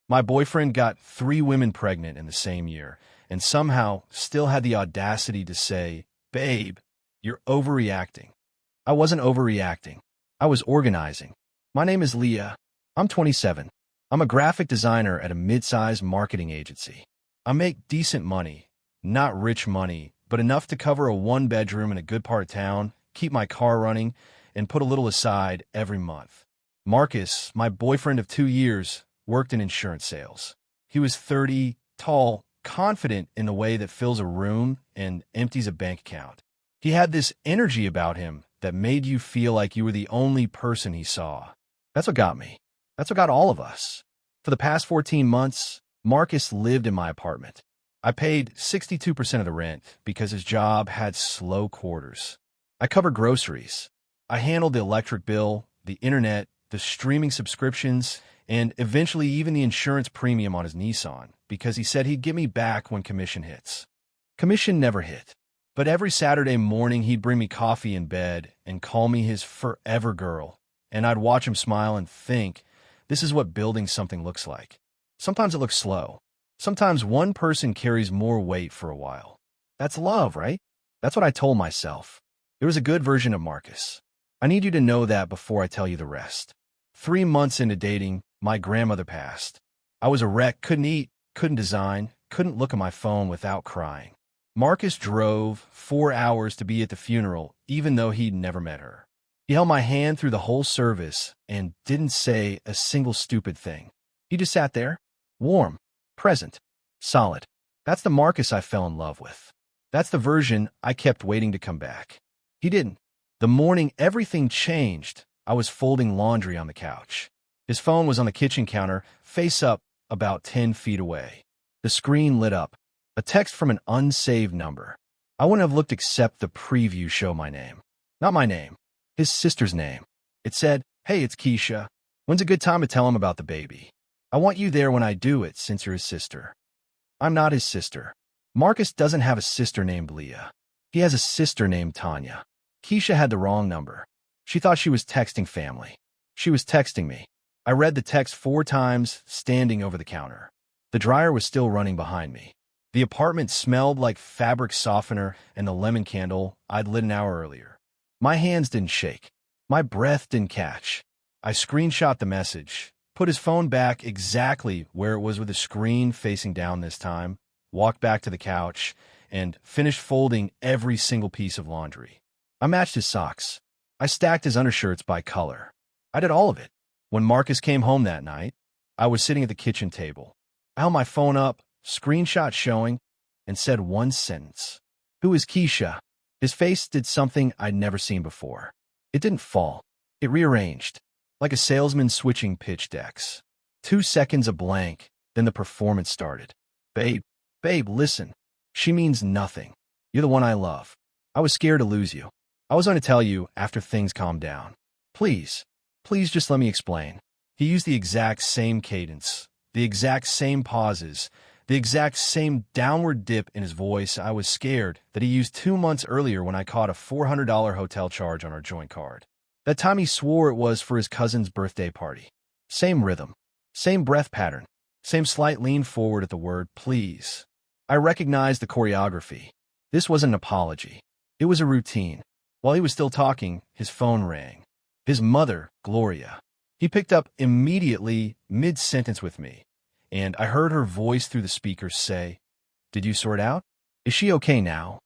My boyfriend got 3 women pregnant in the same year and somehow still had the audacity to say, "Babe, you're overreacting." I wasn't overreacting. I was organizing. My name is Leah. I'm 27. I'm a graphic designer at a mid-sized marketing agency. I make decent money, not rich money, but enough to cover a 1 bedroom in a good part of town, keep my car running, and put a little aside every month. Marcus, my boyfriend of 2 years, worked in insurance sales. He was 30, tall, confident in the way that fills a room and empties a bank account. He had this energy about him that made you feel like you were the only person he saw. That's what got me. That's what got all of us. For the past 14 months, Marcus lived in my apartment. I paid 62% of the rent because his job had slow quarters. I covered groceries. I handled the electric bill, the internet, the streaming subscriptions, and eventually even the insurance premium on his Nissan because he said he'd give me back when commission hits. Commission never hit. But every Saturday morning, he'd bring me coffee in bed and call me his forever girl. And I'd watch him smile and think, this is what building something looks like. Sometimes it looks slow. Sometimes one person carries more weight for a while. That's love, right? That's what I told myself. There was a good version of Marcus. I need you to know that before I tell you the rest. 3 months into dating, my grandmother passed. I was a wreck, couldn't eat, couldn't design, couldn't look at my phone without crying. Marcus drove 4 hours to be at the funeral, even though he'd never met her. He held my hand through the whole service and didn't say a single stupid thing. He just sat there, warm, present, solid. That's the Marcus I fell in love with. That's the version I kept waiting to come back. He didn't. The morning everything changed, I was folding laundry on the couch. His phone was on the kitchen counter, face up, about 10 feet away. The screen lit up. A text from an unsaved number. I wouldn't have looked except the preview show my name. Not my name. His sister's name. It said, "Hey, it's Keisha. When's a good time to tell him about the baby? I want you there when I do it since you're his sister." I'm not his sister. Marcus doesn't have a sister named Leah. He has a sister named Tanya. Keisha had the wrong number. She thought she was texting family. She was texting me. I read the text 4 times, standing over the counter. The dryer was still running behind me. The apartment smelled like fabric softener and the lemon candle I'd lit an hour earlier. My hands didn't shake. My breath didn't catch. I screenshot the message, put his phone back exactly where it was with the screen facing down this time, walked back to the couch, and finished folding every single piece of laundry. I matched his socks. I stacked his undershirts by color. I did all of it. When Marcus came home that night, I was sitting at the kitchen table. I held my phone up, screenshot showing, and said one sentence. "Who is Keisha?" His face did something I'd never seen before. It didn't fall. It rearranged, like a salesman switching pitch decks. 2 seconds of blank, then the performance started. Babe, listen. She means nothing. You're the one I love. I was scared to lose you. I was going to tell you after things calmed down. Please just let me explain. He used the exact same cadence, the exact same pauses, the exact same downward dip in his voice. I was scared that he used 2 months earlier when I caught a $400 hotel charge on our joint card. That time he swore it was for his cousin's birthday party. Same rhythm, same breath pattern, same slight lean forward at the word please. I recognized the choreography. This wasn't an apology. It was a routine. While he was still talking, his phone rang. His mother, Gloria. He picked up immediately, mid-sentence with me, and I heard her voice through the speakers say, "Did you sort out? Is she okay now?"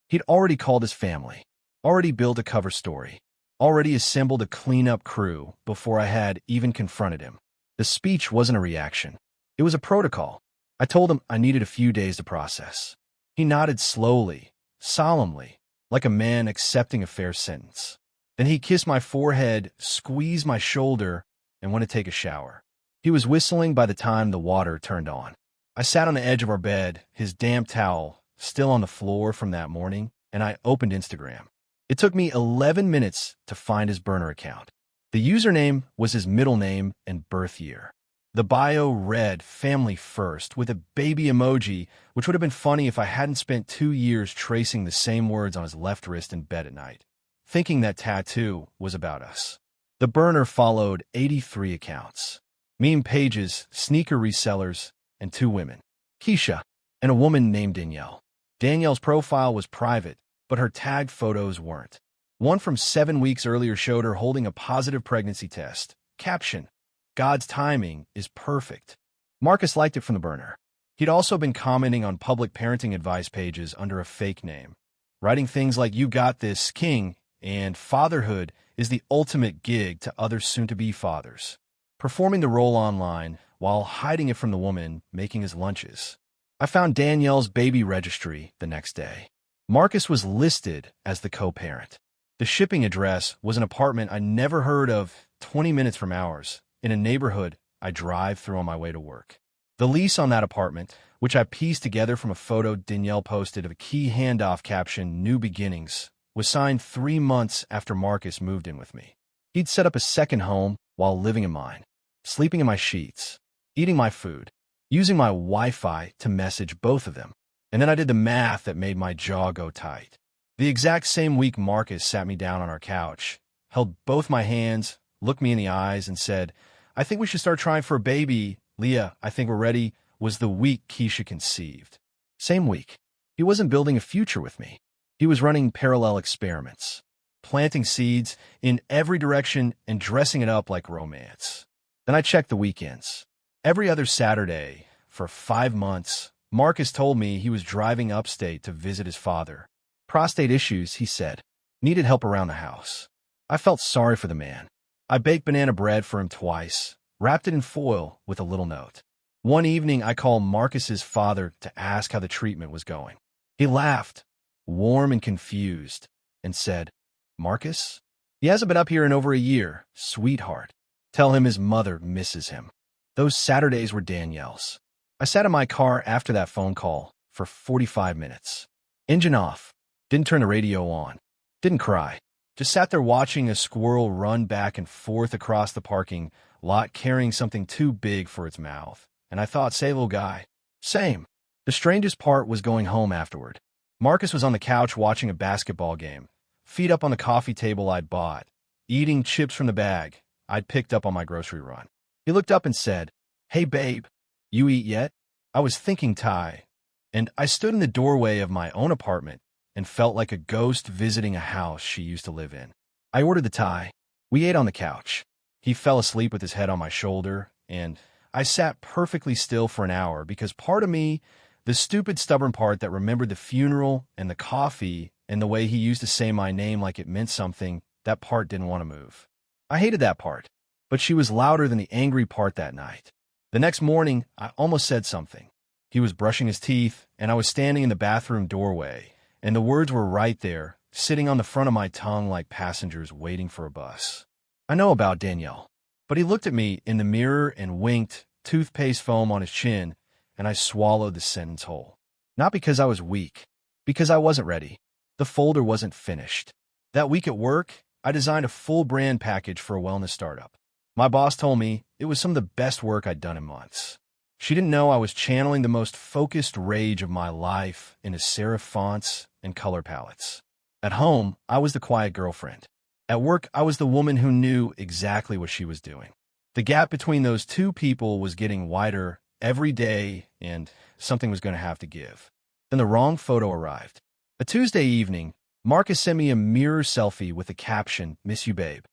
He'd already called his family, already built a cover story, already assembled a cleanup crew before I had even confronted him. The speech wasn't a reaction. It was a protocol. I told him I needed a few days to process. He nodded slowly, solemnly, like a man accepting a fair sentence. Then he kissed my forehead, squeezed my shoulder, and went to take a shower. He was whistling by the time the water turned on. I sat on the edge of our bed, his damp towel still on the floor from that morning, and I opened Instagram. It took me 11 minutes to find his burner account. The username was his middle name and birth year. The bio read family first with a baby emoji, which would have been funny if I hadn't spent 2 years tracing the same words on his left wrist in bed at night, thinking that tattoo was about us. The burner followed 83 accounts. meme pages, sneaker resellers, and 2 women, Keisha, and a woman named Danielle. Danielle's profile was private, but her tagged photos weren't. One from 7 weeks earlier showed her holding a positive pregnancy test. Caption: God's timing is perfect. Marcus liked it from the burner. He'd also been commenting on public parenting advice pages under a fake name, writing things like "You got this, King," and "Fatherhood is the ultimate gig" to other soon-to-be fathers, performing the role online while hiding it from the woman making his lunches. I found Danielle's baby registry the next day. Marcus was listed as the co-parent. The shipping address was an apartment I never heard of, 20 minutes from ours, in a neighborhood I drive through on my way to work. The lease on that apartment, which I pieced together from a photo Danielle posted of a key handoff caption, "New Beginnings," was signed 3 months after Marcus moved in with me. He'd set up a second home while living in mine, sleeping in my sheets, eating my food, using my Wi-Fi to message both of them. And then I did the math that made my jaw go tight. The exact same week Marcus sat me down on our couch, held both my hands, looked me in the eyes, and said, "I think we should start trying for a baby. Leah, I think we're ready," was the week Keisha conceived. Same week. He wasn't building a future with me. He was running parallel experiments, planting seeds in every direction and dressing it up like romance. Then I checked the weekends. Every other Saturday, for 5 months, Marcus told me he was driving upstate to visit his father. Prostate issues, he said. Needed help around the house. I felt sorry for the man. I baked banana bread for him twice, wrapped it in foil with a little note. One evening, I called Marcus's father to ask how the treatment was going. He laughed, warm and confused, and said, "Marcus? He hasn't been up here in over a year, sweetheart. Tell him his mother misses him." Those Saturdays were Danielle's. I sat in my car after that phone call for 45 minutes. Engine off. Didn't turn the radio on. Didn't cry. Just sat there watching a squirrel run back and forth across the parking lot carrying something too big for its mouth. And I thought, "Say, little guy." Same. The strangest part was going home afterward. Marcus was on the couch watching a basketball game, feet up on the coffee table I'd bought, eating chips from the bag I'd picked up on my grocery run. He looked up and said, "Hey, babe, you eat yet?" I was thinking Thai, and I stood in the doorway of my own apartment and felt like a ghost visiting a house she used to live in. I ordered the Thai. We ate on the couch. He fell asleep with his head on my shoulder, and I sat perfectly still for an hour because part of me, the stupid, stubborn part that remembered the funeral and the coffee and the way he used to say my name like it meant something, that part didn't want to move. I hated that part, but she was louder than the angry part that night. The next morning, I almost said something. He was brushing his teeth, and I was standing in the bathroom doorway, and the words were right there, sitting on the front of my tongue like passengers waiting for a bus. I know about Danielle, but he looked at me in the mirror and winked, toothpaste foam on his chin, and I swallowed the sentence whole. Not because I was weak, because I wasn't ready. The folder wasn't finished. That week at work, I designed a full brand package for a wellness startup. My boss told me it was some of the best work I'd done in months. She didn't know I was channeling the most focused rage of my life into serif fonts and color palettes. At home, I was the quiet girlfriend. At work, I was the woman who knew exactly what she was doing. The gap between those two people was getting wider every day, and something was going to have to give. Then the wrong photo arrived. A Tuesday evening, Marcus sent me a mirror selfie with the caption, "Miss you, babe."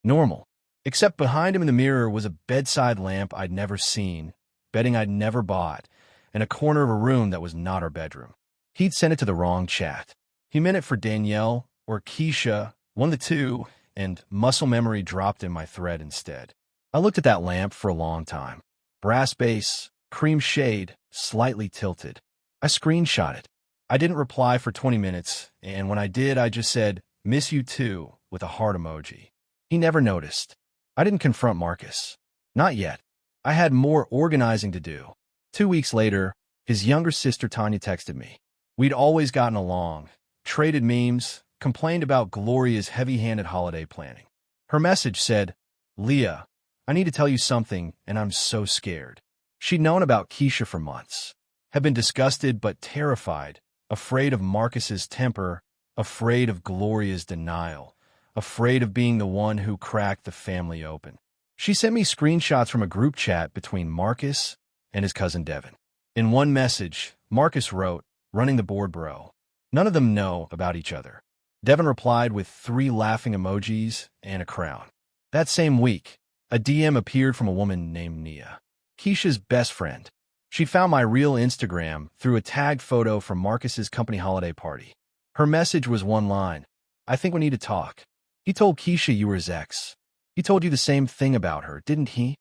Normal. Except behind him in the mirror was a bedside lamp I'd never seen, bedding I'd never bought, and a corner of a room that was not our bedroom. He'd sent it to the wrong chat. He meant it for Danielle or Keisha, one of the two, and muscle memory dropped in my thread instead. I looked at that lamp for a long time. Brass base, cream shade, slightly tilted. I screenshot it. I didn't reply for 20 minutes, and when I did, I just said, "Miss you too," with a heart emoji. He never noticed. I didn't confront Marcus. Not yet. I had more organizing to do. 2 weeks later, his younger sister Tanya texted me. We'd always gotten along, traded memes, complained about Gloria's heavy-handed holiday planning. Her message said, "Leah, I need to tell you something, and I'm so scared." She'd known about Keisha for months, had been disgusted but terrified, afraid of Marcus's temper, afraid of Gloria's denial, afraid of being the one who cracked the family open. She sent me screenshots from a group chat between Marcus and his cousin Devin. In one message, Marcus wrote, "Running the board, bro. None of them know about each other." Devin replied with 3 laughing emojis and a crown. That same week, a DM appeared from a woman named Nia, Keisha's best friend. She found my real Instagram through a tagged photo from Marcus's company holiday party. Her message was one line: "I think we need to talk. He told Keisha you were his ex. He told you the same thing about her, didn't he?"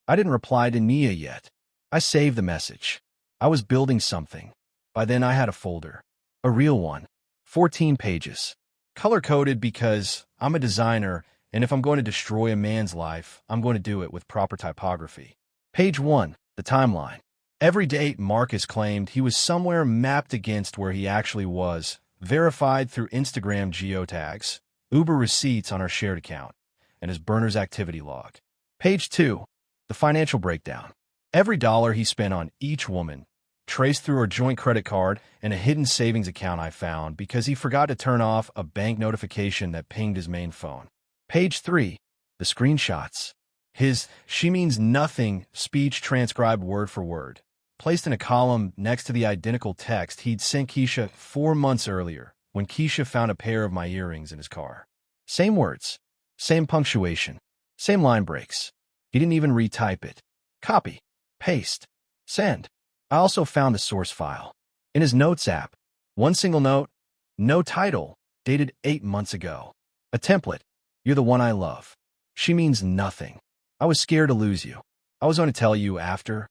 I didn't reply to Nia yet. I saved the message. I was building something. By then I had a folder. A real one. 14 pages. Color-coded because I'm a designer, and if I'm going to destroy a man's life, I'm going to do it with proper typography. Page 1. The timeline. Every date Marcus claimed he was somewhere mapped against where he actually was, verified through Instagram geotags, Uber receipts on our shared account, and his burner's activity log. Page 2. The financial breakdown. Every dollar he spent on each woman, traced through our joint credit card and a hidden savings account I found because he forgot to turn off a bank notification that pinged his main phone. Page 3. The screenshots. His "she means nothing" speech transcribed word for word, placed in a column next to the identical text he'd sent Keisha 4 months earlier when Keisha found a pair of my earrings in his car. Same words, same punctuation, same line breaks. He didn't even retype it. Copy, paste, send. I also found the source file. In his Notes app, one single note, no title, dated 8 months ago. A template: "You're the one I love. She means nothing. I was scared to lose you. I was going to tell you after."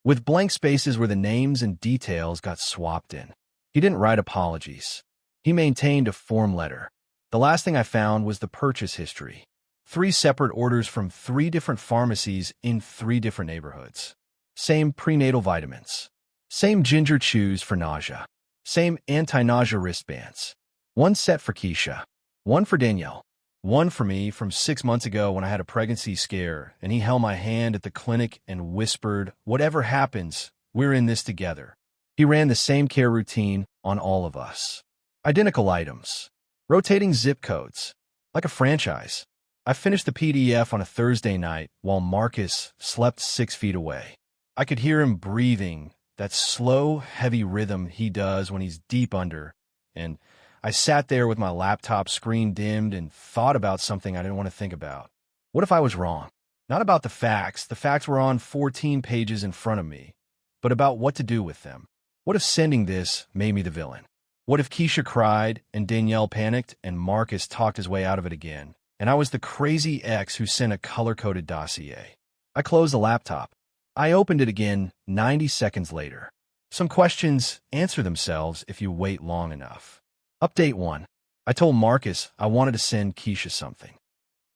With blank spaces where the names and details got swapped in. He didn't write apologies. He maintained a form letter. The last thing I found was the purchase history. 3 separate orders from 3 different pharmacies in 3 different neighborhoods. Same prenatal vitamins. Same ginger chews for nausea. Same anti-nausea wristbands. 1 set for Keisha. 1 for Danielle. 1 for me from 6 months ago when I had a pregnancy scare and he held my hand at the clinic and whispered, "Whatever happens, we're in this together." He ran the same care routine on all of us. Identical items. Rotating zip codes. Like a franchise. I finished the PDF on a Thursday night while Marcus slept 6 feet away. I could hear him breathing, that slow, heavy rhythm he does when he's deep under, and I sat there with my laptop screen dimmed and thought about something I didn't want to think about. What if I was wrong? Not about the facts were on 14 pages in front of me, but about what to do with them. What if sending this made me the villain? What if Keisha cried and Danielle panicked and Marcus talked his way out of it again, and I was the crazy ex who sent a color-coded dossier? I closed the laptop. I opened it again 90 seconds later. Some questions answer themselves if you wait long enough. Update 1. I told Marcus I wanted to send Keisha something.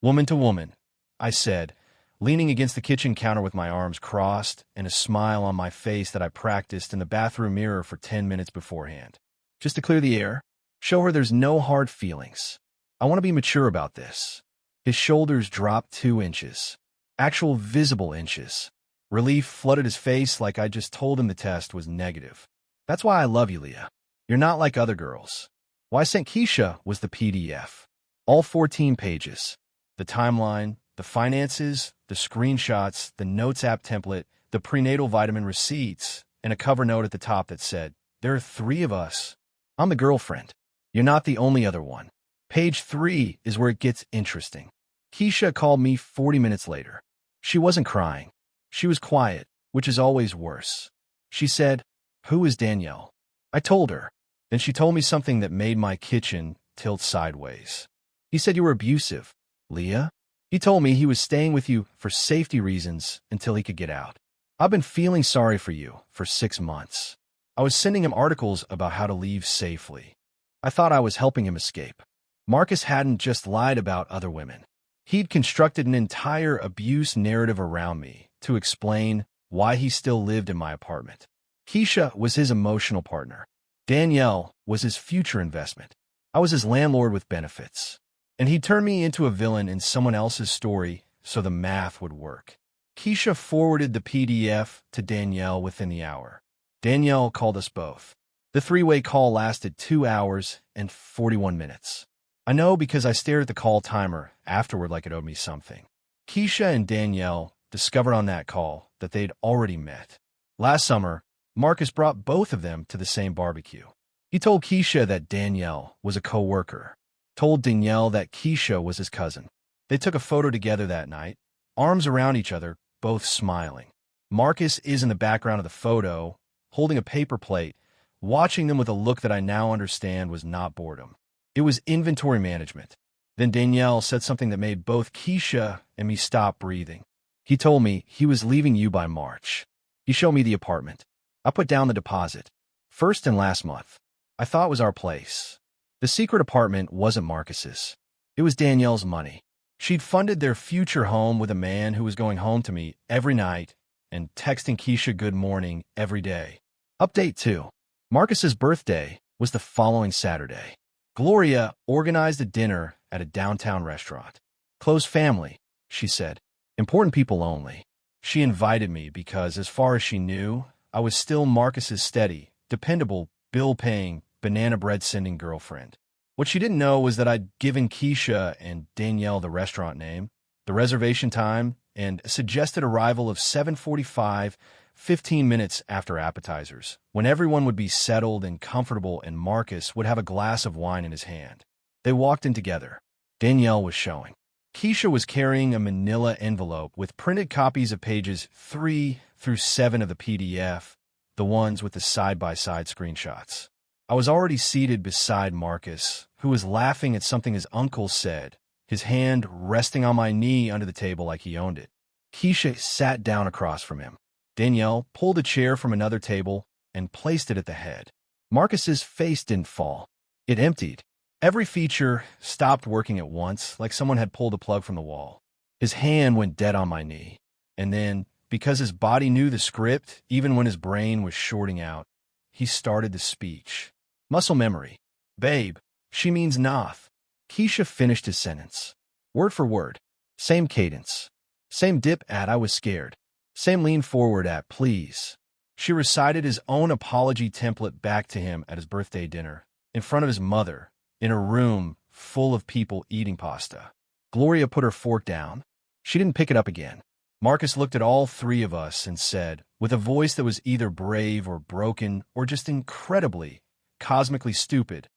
Woman to woman, I said, leaning against the kitchen counter with my arms crossed and a smile on my face that I practiced in the bathroom mirror for 10 minutes beforehand. Just to clear the air, show her there's no hard feelings. I want to be mature about this. His shoulders dropped 2 inches. Actual visible inches. Relief flooded his face like I just told him the test was negative. That's why I love you, Leah. You're not like other girls. Why I sent Keisha was the PDF. All 14 pages. The timeline, the finances, the screenshots, the Notes app template, the prenatal vitamin receipts, and a cover note at the top that said, "There are 3 of us. I'm the girlfriend. You're not the only other one." Page 3 is where it gets interesting. Keisha called me 40 minutes later. She wasn't crying. She was quiet, which is always worse. She said, "Who is Danielle?" I told her. Then she told me something that made my kitchen tilt sideways. "He said you were abusive, Leah. He told me he was staying with you for safety reasons until he could get out. I've been feeling sorry for you for 6 months. I was sending him articles about how to leave safely. I thought I was helping him escape." Marcus hadn't just lied about other women. He'd constructed an entire abuse narrative around me to explain why he still lived in my apartment. Keisha was his emotional partner. Danielle was his future investment. I was his landlord with benefits. And he turned me into a villain in someone else's story so the math would work. Keisha forwarded the PDF to Danielle within the hour. Danielle called us both. The 3-way call lasted 2 hours and 41 minutes. I know because I stared at the call timer afterward like it owed me something. Keisha and Danielle discovered on that call that they'd already met. Last summer, Marcus brought both of them to the same barbecue. He told Keisha that Danielle was a co-worker, told Danielle that Keisha was his cousin. They took a photo together that night, arms around each other, both smiling. Marcus is in the background of the photo, holding a paper plate, watching them with a look that I now understand was not boredom. It was inventory management. Then Danielle said something that made both Keisha and me stop breathing. He told me he was leaving you by March. He showed me the apartment. I put down the deposit. First and last month. I thought it was our place. The secret apartment wasn't Marcus's. It was Danielle's money. She'd funded their future home with a man who was going home to me every night and texting Keisha good morning every day. Update 2. Marcus's birthday was the following Saturday. Gloria organized a dinner at a downtown restaurant. Close family, she said. Important people only. She invited me because, as far as she knew, I was still Marcus's steady, dependable, bill-paying, banana bread-sending girlfriend. What she didn't know was that I'd given Keisha and Danielle the restaurant name, the reservation time, and a suggested arrival of 7:45, 15 minutes after appetizers, when everyone would be settled and comfortable and Marcus would have a glass of wine in his hand. They walked in together. Danielle was showing. Keisha was carrying a manila envelope with printed copies of pages 3 through 7 of the PDF, the ones with the side-by-side screenshots. I was already seated beside Marcus, who was laughing at something his uncle said, his hand resting on my knee under the table like he owned it. Keisha sat down across from him. Danielle pulled a chair from another table and placed it at the head. Marcus's face didn't fall. It emptied. Every feature stopped working at once, like someone had pulled a plug from the wall. His hand went dead on my knee. And then, because his body knew the script, even when his brain was shorting out, he started the speech. Muscle memory. Babe, she means Noth. Keisha finished his sentence. Word for word. Same cadence. Same dip at I was scared. Same lean forward at please. She recited his own apology template back to him at his birthday dinner, in front of his mother, in a room full of people eating pasta. Gloria put her fork down. She didn't pick it up again. Marcus looked at all three of us and said, with a voice that was either brave or broken or just incredibly, cosmically stupid,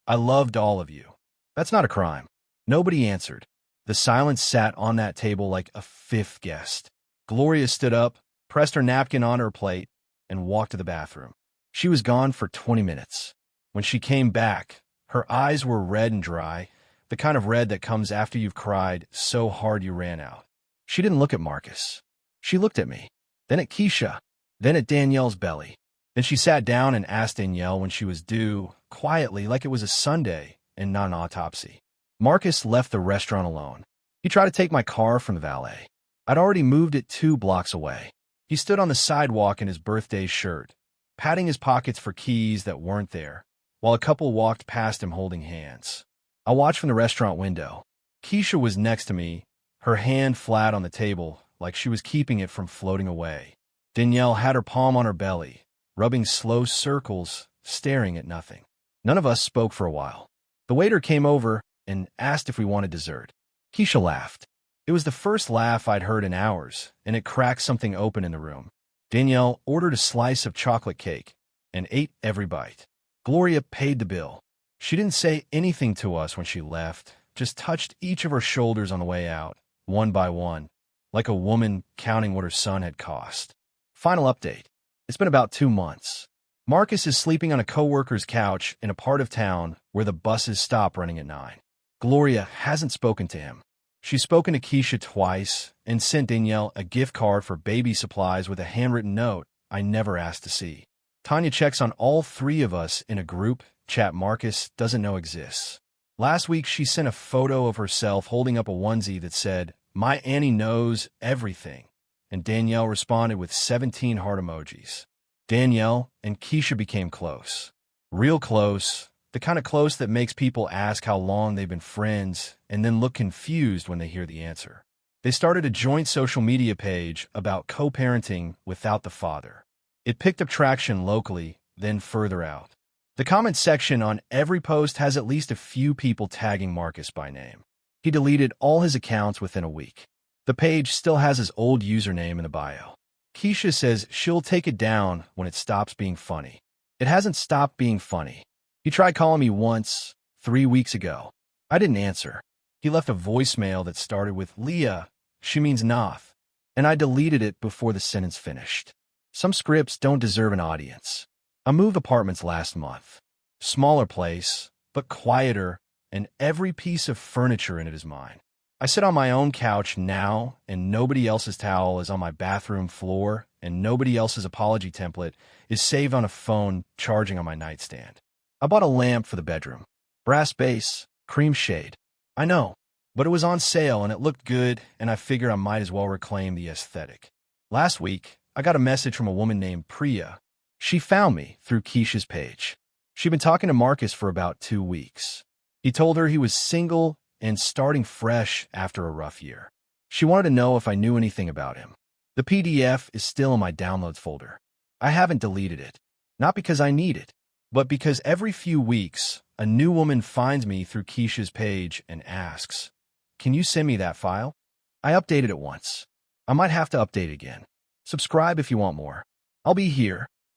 I loved all of you. That's not a crime. Nobody answered. The silence sat on that table like a fifth guest. Gloria stood up, pressed her napkin on her plate, and walked to the bathroom. She was gone for 20 minutes. When she came back, her eyes were red and dry, the kind of red that comes after you've cried so hard you ran out. She didn't look at Marcus. She looked at me, then at Keisha, then at Danielle's belly. Then she sat down and asked Danielle when she was due, quietly, like it was a Sunday and not an autopsy. Marcus left the restaurant alone. He tried to take my car from the valet. I'd already moved it 2 blocks away. He stood on the sidewalk in his birthday shirt, patting his pockets for keys that weren't there, while a couple walked past him holding hands. I watched from the restaurant window. Keisha was next to me, her hand flat on the table, like she was keeping it from floating away. Danielle had her palm on her belly, rubbing slow circles, staring at nothing. None of us spoke for a while. The waiter came over and asked if we wanted dessert. Keisha laughed. It was the first laugh I'd heard in hours, and it cracked something open in the room. Danielle ordered a slice of chocolate cake and ate every bite. Gloria paid the bill. She didn't say anything to us when she left, just touched each of her shoulders on the way out, one by one, like a woman counting what her son had cost. Final update. It's been about 2 months. Marcus is sleeping on a coworker's couch in a part of town where the buses stop running at 9. Gloria hasn't spoken to him. She's spoken to Keisha twice and sent Danielle a gift card for baby supplies with a handwritten note I never asked to see. Tanya checks on all 3 of us in a group chat Marcus doesn't know exists. Last week, she sent a photo of herself holding up a onesie that said, "My Annie knows everything," and Danielle responded with 17 heart emojis. Danielle and Keisha became close. Real close, the kind of close that makes people ask how long they've been friends and then look confused when they hear the answer. They started a joint social media page about co-parenting without the father. It picked up traction locally, then further out. The comment section on every post has at least a few people tagging Marcus by name. He deleted all his accounts within a week. The page still has his old username in the bio. Keisha says she'll take it down when it stops being funny. It hasn't stopped being funny. He tried calling me once, 3 weeks ago. I didn't answer. He left a voicemail that started with, "Leah, she means Nath," and I deleted it before the sentence finished. Some scripts don't deserve an audience. I moved apartments last month. Smaller place, but quieter, and every piece of furniture in it is mine. I sit on my own couch now, and nobody else's towel is on my bathroom floor, and nobody else's apology template is saved on a phone charging on my nightstand. I bought a lamp for the bedroom. Brass base, cream shade. I know, but it was on sale and it looked good, and I figured I might as well reclaim the aesthetic. Last week, I got a message from a woman named Priya. She found me through Keisha's page. She'd been talking to Marcus for about 2 weeks. He told her he was single and starting fresh after a rough year. She wanted to know if I knew anything about him. The PDF is still in my downloads folder. I haven't deleted it, not because I need it, but because every few weeks, a new woman finds me through Keisha's page and asks, "Can you send me that file?" I updated it once. I might have to update again. Subscribe if you want more. I'll be here,